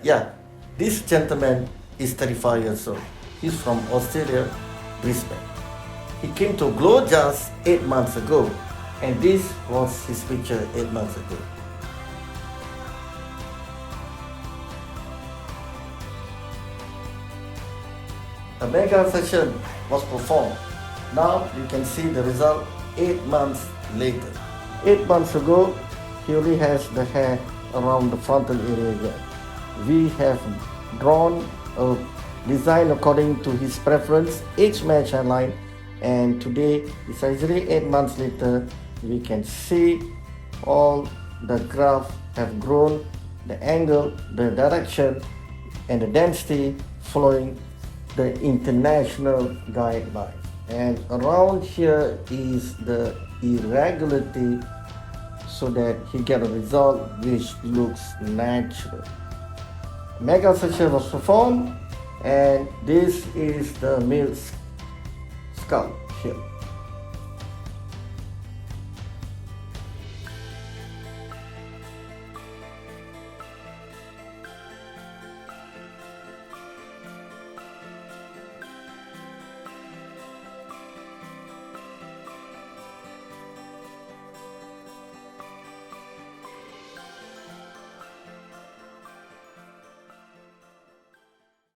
Yeah, this gentleman is 35 years old. He's from Australia, Brisbane. He came to GLOJAS 8 months ago, and this was his picture 8 months ago. A mega session was performed. Now you can see the result 8 months later. 8 months ago, he only has the hair around the frontal area here. We have drawn a design according to his preference, age match hairline, and today, precisely 8 months later, we can see all the graft have grown, the angle, the direction, and the density following the international guideline. And around here is the irregularity, so that he get a result which looks natural. Mega section was performed, and this is the male scalp here.